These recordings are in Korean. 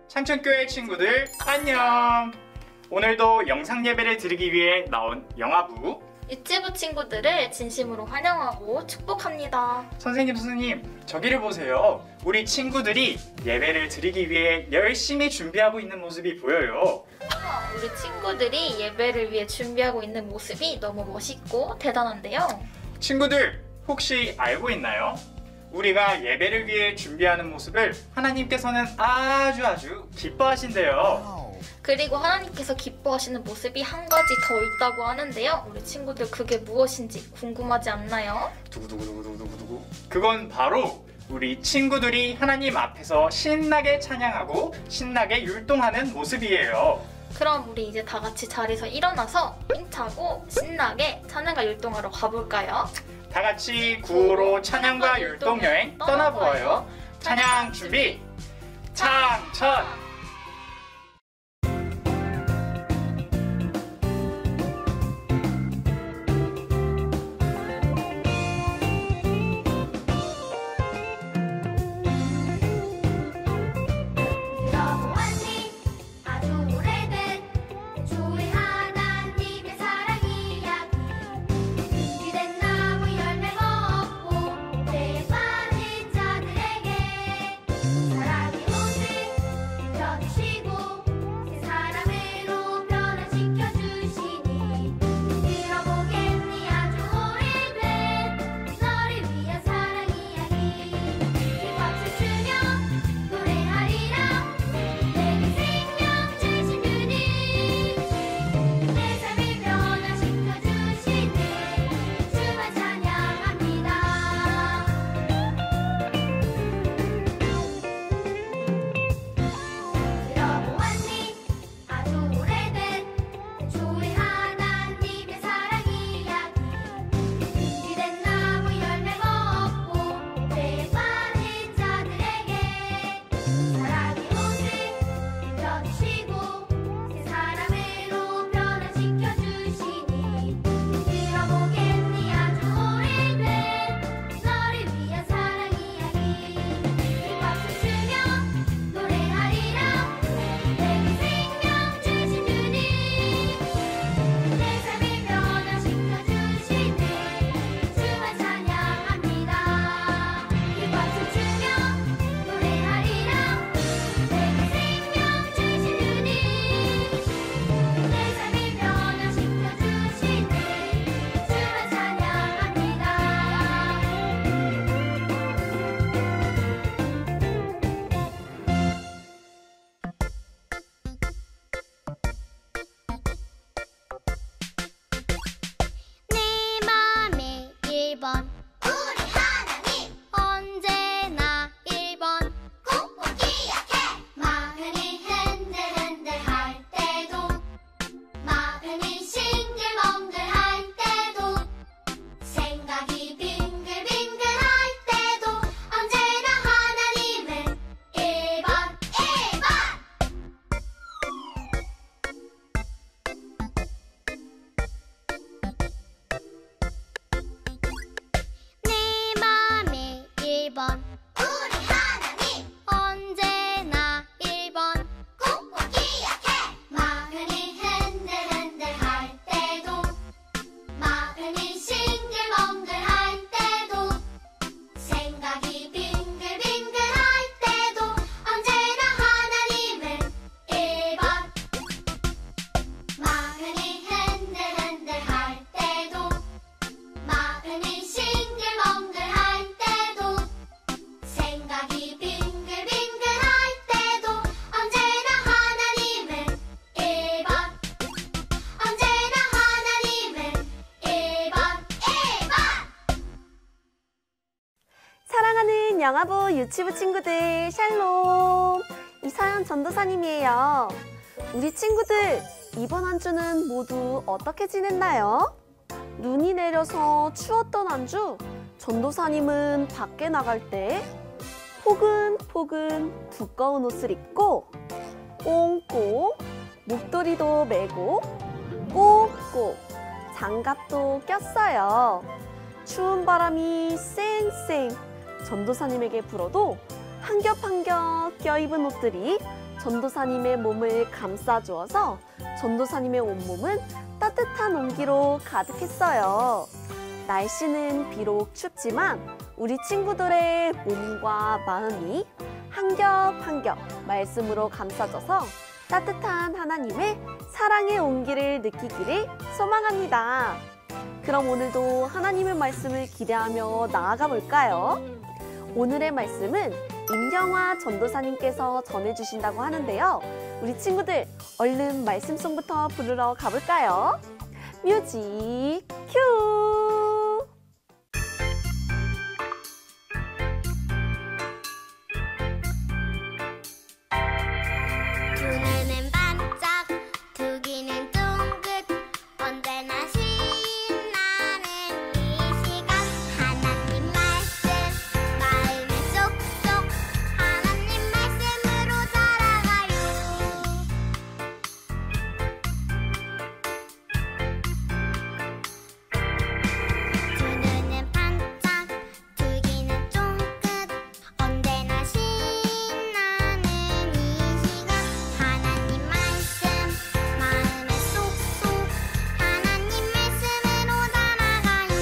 창천교회 친구들 안녕! 오늘도 영상 예배를 드리기 위해 나온 영아부 유치부 친구들을 진심으로 환영하고 축복합니다. 선생님, 저기를 보세요. 우리 친구들이 예배를 드리기 위해 열심히 준비하고 있는 모습이 보여요. 우리 친구들이 예배를 위해 준비하고 있는 모습이 너무 멋있고 대단한데요. 친구들, 혹시 알고 있나요? 우리가 예배를 위해 준비하는 모습을 하나님께서는 아주 기뻐하신대요. 그리고 하나님께서 기뻐하시는 모습이 한 가지 더 있다고 하는데요. 우리 친구들 그게 무엇인지 궁금하지 않나요? 두구두구두구두구두구. 그건 바로 우리 친구들이 하나님 앞에서 신나게 찬양하고 신나게 율동하는 모습이에요. 그럼 우리 이제 다 같이 자리에서 일어나서 힘차고 신나게 찬양과 율동하러 가볼까요? 다 같이 구호로 찬양과 율동 여행 떠나보아요. 찬양 준비, 창천! 영아부 유치부 친구들 샬롬! 이사연 전도사님이에요. 우리 친구들 이번 한 주는 모두 어떻게 지냈나요? 눈이 내려서 추웠던 한 주 전도사님은 밖에 나갈 때 포근포근 두꺼운 옷을 입고 꽁꽁 목도리도 메고 꼭꼭 장갑도 꼈어요. 추운 바람이 쌩쌩 전도사님에게 불어도 한 겹 한 겹 껴입은 옷들이 전도사님의 몸을 감싸주어서 전도사님의 온몸은 따뜻한 온기로 가득했어요. 날씨는 비록 춥지만 우리 친구들의 몸과 마음이 한 겹 한 겹 말씀으로 감싸져서 따뜻한 하나님의 사랑의 온기를 느끼기를 소망합니다. 그럼 오늘도 하나님의 말씀을 기대하며 나아가 볼까요? 오늘의 말씀은 임경화 전도사님께서 전해주신다고 하는데요. 우리 친구들 얼른 말씀송부터 부르러 가볼까요? 뮤직 큐! 두 눈은 반짝 두 귀는 쫑긋 언제나 신나는 이 시간 하나님 말씀 마음에 쏙쏙 하나님 말씀으로 자라가요. 두 눈은 반짝 두 귀는 쫑긋 언제나 신나는 이 시간 하나님 말씀 마음에 쏙쏙 하나님 말씀으로 자라가요.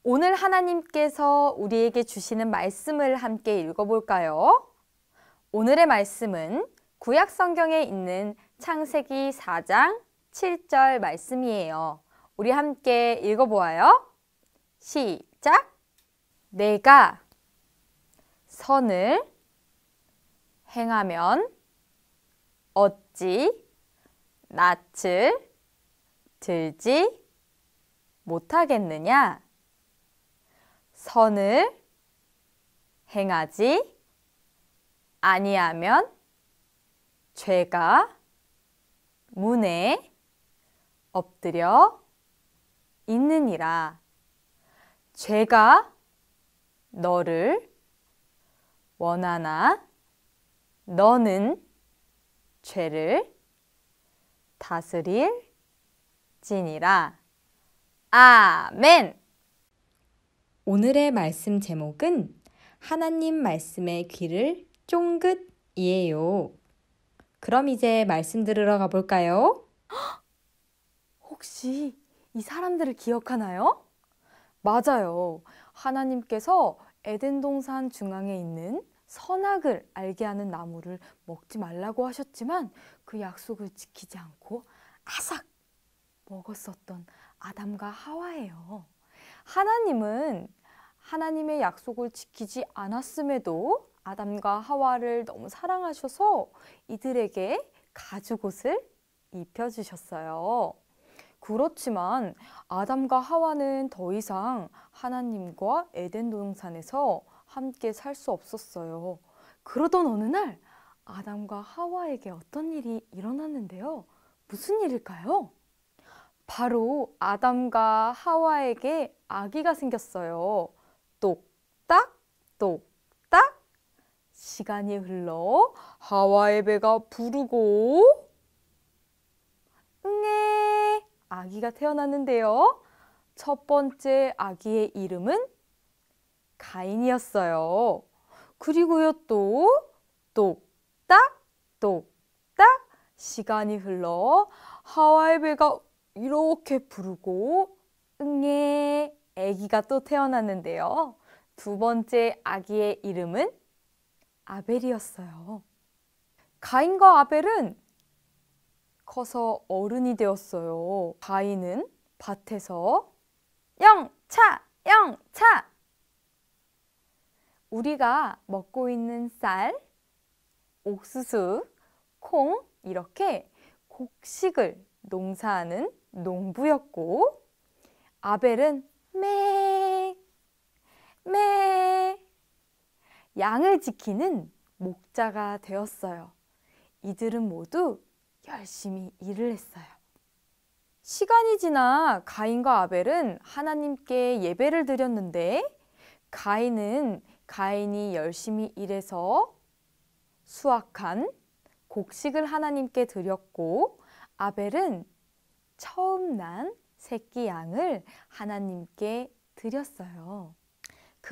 오늘 하나님께서 우리에게 주시는 말씀을 함께 읽어볼까요? 오늘의 말씀은 구약 성경에 있는 창세기 4장 7절 말씀이에요. 우리 함께 읽어보아요. 시작! 내가 선을 행하면 어찌 낯을 들지 못하겠느냐? 선을 행하지 아니하면 죄가 문에 엎드려 있느니라. 죄가 너를 원하나 너는 죄를 다스릴지니라. 아멘. 오늘의 말씀 제목은 하나님 말씀의 귀를 쫑긋이에요. 그럼 이제 말씀 들으러 가볼까요? 혹시 이 사람들을 기억하나요? 맞아요. 하나님께서 에덴 동산 중앙에 있는 선악을 알게 하는 나무를 먹지 말라고 하셨지만 그 약속을 지키지 않고 아삭 먹었었던 아담과 하와예요. 하나님은 하나님의 약속을 지키지 않았음에도 아담과 하와를 너무 사랑하셔서 이들에게 가죽옷을 입혀주셨어요. 그렇지만 아담과 하와는 더 이상 하나님과 에덴 동산에서 함께 살 수 없었어요. 그러던 어느 날 아담과 하와에게 어떤 일이 일어났는데요. 무슨 일일까요? 바로 아담과 하와에게 아기가 생겼어요. 똑딱 똑딱 시간이 흘러 하와의 배가 부르고 응애 아기가 태어났는데요. 첫 번째 아기의 이름은 가인이었어요. 그리고요 또 똑딱 똑딱 시간이 흘러 하와의 배가 이렇게 부르고 응애 아기가 또 태어났는데요. 두 번째 아기의 이름은 아벨이었어요. 가인과 아벨은 커서 어른이 되었어요. 가인은 밭에서 영차 영차 우리가 먹고 있는 쌀, 옥수수, 콩 이렇게 곡식을 농사하는 농부였고 아벨은 매 양을 지키는 목자가 되었어요. 이들은 모두 열심히 일을 했어요. 시간이 지나 가인과 아벨은 하나님께 예배를 드렸는데 가인이 열심히 일해서 수확한 곡식을 하나님께 드렸고 아벨은 처음 난 새끼 양을 하나님께 드렸어요.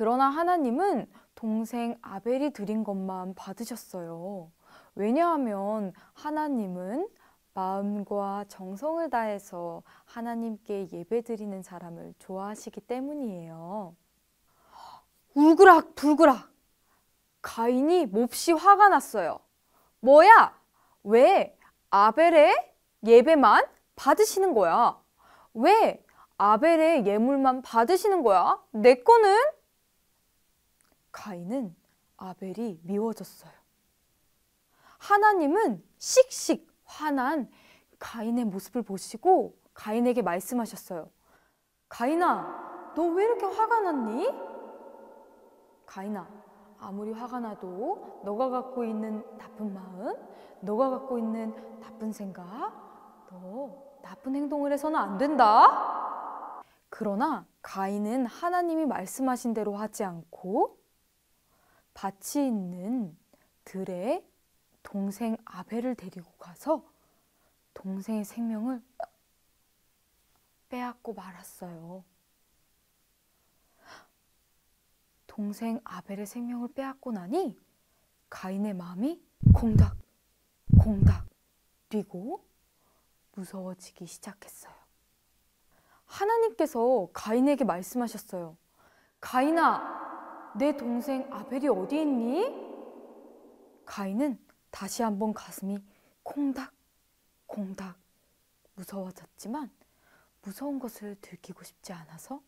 그러나 하나님은 동생 아벨이 드린 것만 받으셨어요. 왜냐하면 하나님은 마음과 정성을 다해서 하나님께 예배드리는 사람을 좋아하시기 때문이에요. 울그락 불그락 가인이 몹시 화가 났어요. 뭐야? 왜 아벨의 예배만 받으시는 거야? 왜 아벨의 예물만 받으시는 거야? 내 거는? 가인은 아벨이 미워졌어요. 하나님은 씩씩 화난 가인의 모습을 보시고 가인에게 말씀하셨어요. 가인아, 너 왜 이렇게 화가 났니? 가인아, 아무리 화가 나도 너가 갖고 있는 나쁜 마음, 너가 갖고 있는 나쁜 생각, 너 나쁜 행동을 해서는 안 된다. 그러나 가인은 하나님이 말씀하신 대로 하지 않고 밭이 있는 들에 동생 아벨을 데리고 가서 동생의 생명을 빼앗고 말았어요. 동생 아벨의 생명을 빼앗고 나니 가인의 마음이 콩닥 콩닥 뛰고 무서워지기 시작했어요. 하나님께서 가인에게 말씀하셨어요. 가인아, 내 동생 아벨이 어디 있니? 가인은 다시 한번 가슴이 콩닥 콩닥 무서워졌지만 무서운 것을 들키고 싶지 않아서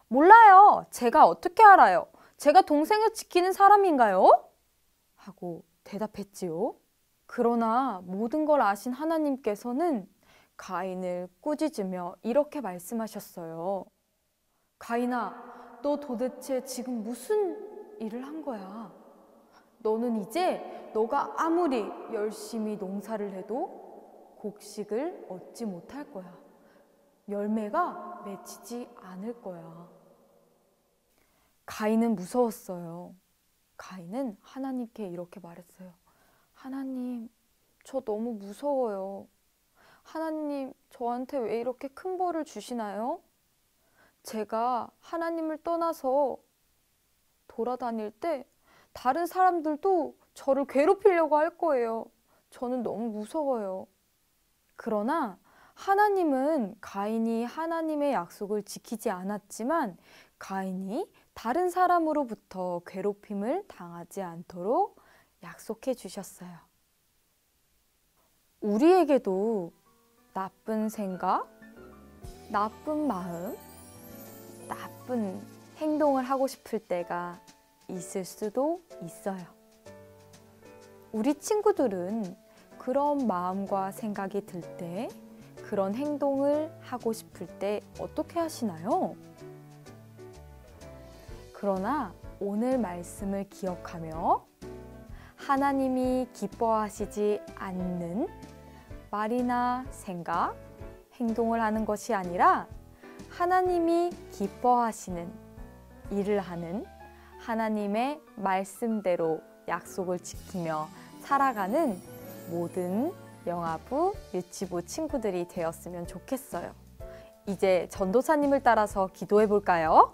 몰라요. 제가 어떻게 알아요? 제가 동생을 지키는 사람인가요? 하고 대답했지요. 그러나 모든 걸 아신 하나님께서는 가인을 꾸짖으며 이렇게 말씀하셨어요. 가인아, 너 도대체 지금 무슨 일을 한 거야? 너는 이제 너가 아무리 열심히 농사를 해도 곡식을 얻지 못할 거야. 열매가 맺히지 않을 거야. 가인은 무서웠어요. 가인은 하나님께 이렇게 말했어요. 하나님, 저 너무 무서워요. 하나님, 저한테 왜 이렇게 큰 벌을 주시나요? 제가 하나님을 떠나서 돌아다닐 때 다른 사람들도 저를 괴롭히려고 할 거예요. 저는 너무 무서워요. 그러나 하나님은 가인이 하나님의 약속을 지키지 않았지만 가인이 다른 사람으로부터 괴롭힘을 당하지 않도록 약속해 주셨어요. 우리에게도 나쁜 생각, 나쁜 마음, 나쁜 행동을 하고 싶을 때가 있을 수도 있어요. 우리 친구들은 그런 마음과 생각이 들 때, 그런 행동을 하고 싶을 때 어떻게 하시나요? 그러나 오늘 말씀을 기억하며 하나님이 기뻐하시지 않는 말이나 생각, 행동을 하는 것이 아니라 하나님이 기뻐하시는 일을 하는 하나님의 말씀대로 약속을 지키며 살아가는 모든 영아부, 유치부 친구들이 되었으면 좋겠어요. 이제 전도사님을 따라서 기도해 볼까요?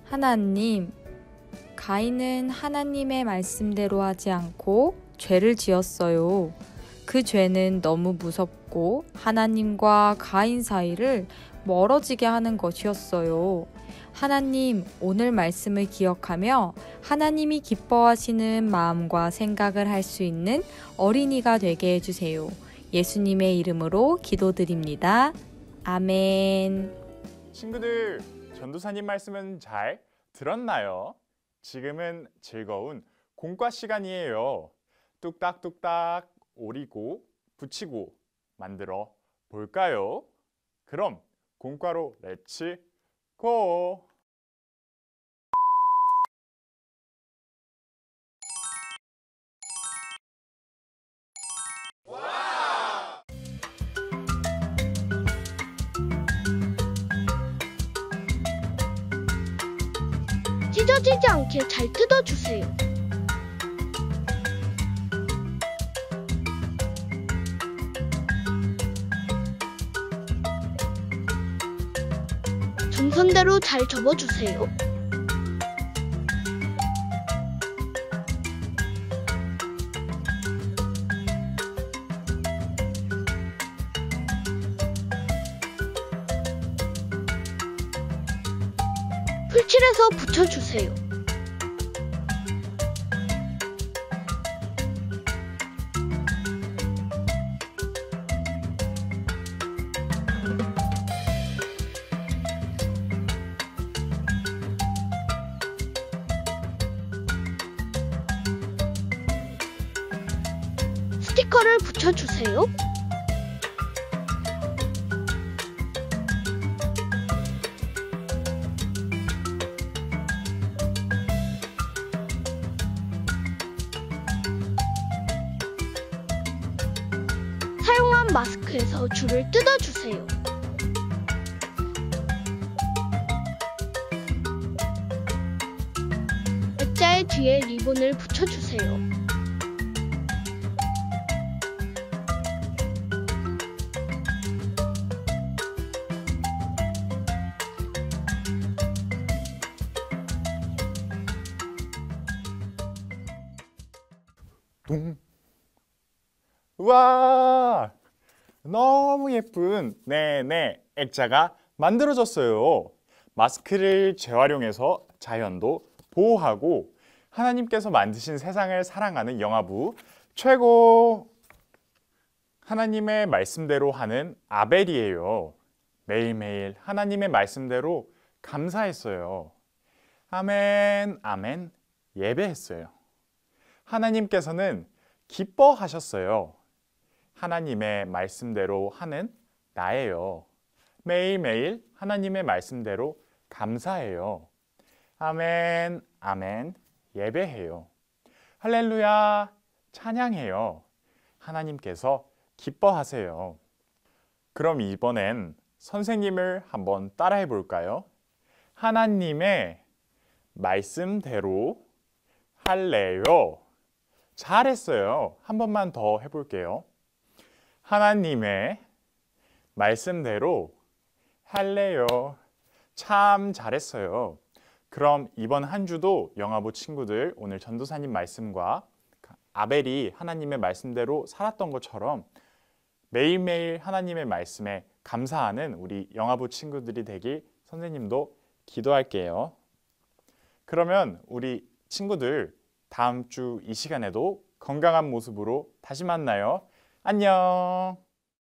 하나님, 가인은 하나님의 말씀대로 하지 않고 죄를 지었어요. 그 죄는 너무 무섭고 하나님과 가인 사이를 멀어지게 하는 것이었어요. 하나님, 오늘 말씀을 기억하며 하나님이 기뻐하시는 마음과 생각을 할 수 있는 어린이가 되게 해주세요. 예수님의 이름으로 기도드립니다. 아멘. 친구들, 전도사님 말씀은 잘 들었나요? 지금은 즐거운 공과 시간이에요. 뚝딱뚝딱 오리고 붙이고 만들어 볼까요? 그럼 공과로 렛츠 고! 찢어지지 않게 잘 뜯어주세요. 원대로 잘 접어주세요. 풀칠해서 붙여주세요. 스티커를 붙여주세요. 사용한 마스크에서 줄을 뜯어주세요. 액자의 뒤에 리본을 붙여주세요. 동. 우와! 너무 예쁜 네네 액자가 만들어졌어요. 마스크를 재활용해서 자연도 보호하고 하나님께서 만드신 세상을 사랑하는 영아부 최고! 하나님의 말씀대로 하는 아벨이에요. 매일매일 하나님의 말씀대로 감사했어요. 아멘, 아멘, 예배했어요. 하나님께서는 기뻐하셨어요. 하나님의 말씀대로 하는 나예요. 매일매일 하나님의 말씀대로 감사해요. 아멘, 아멘, 예배해요. 할렐루야, 찬양해요. 하나님께서 기뻐하세요. 그럼 이번엔 선생님을 한번 따라해 볼까요? 하나님의 말씀대로 할래요. 잘했어요. 한 번만 더 해볼게요. 하나님의 말씀대로 할래요. 참 잘했어요. 그럼 이번 한 주도 영아부 친구들 오늘 전도사님 말씀과 아벨이 하나님의 말씀대로 살았던 것처럼 매일매일 하나님의 말씀에 감사하는 우리 영아부 친구들이 되길 선생님도 기도할게요. 그러면 우리 친구들 다음 주 이 시간에도 건강한 모습으로 다시 만나요. 안녕.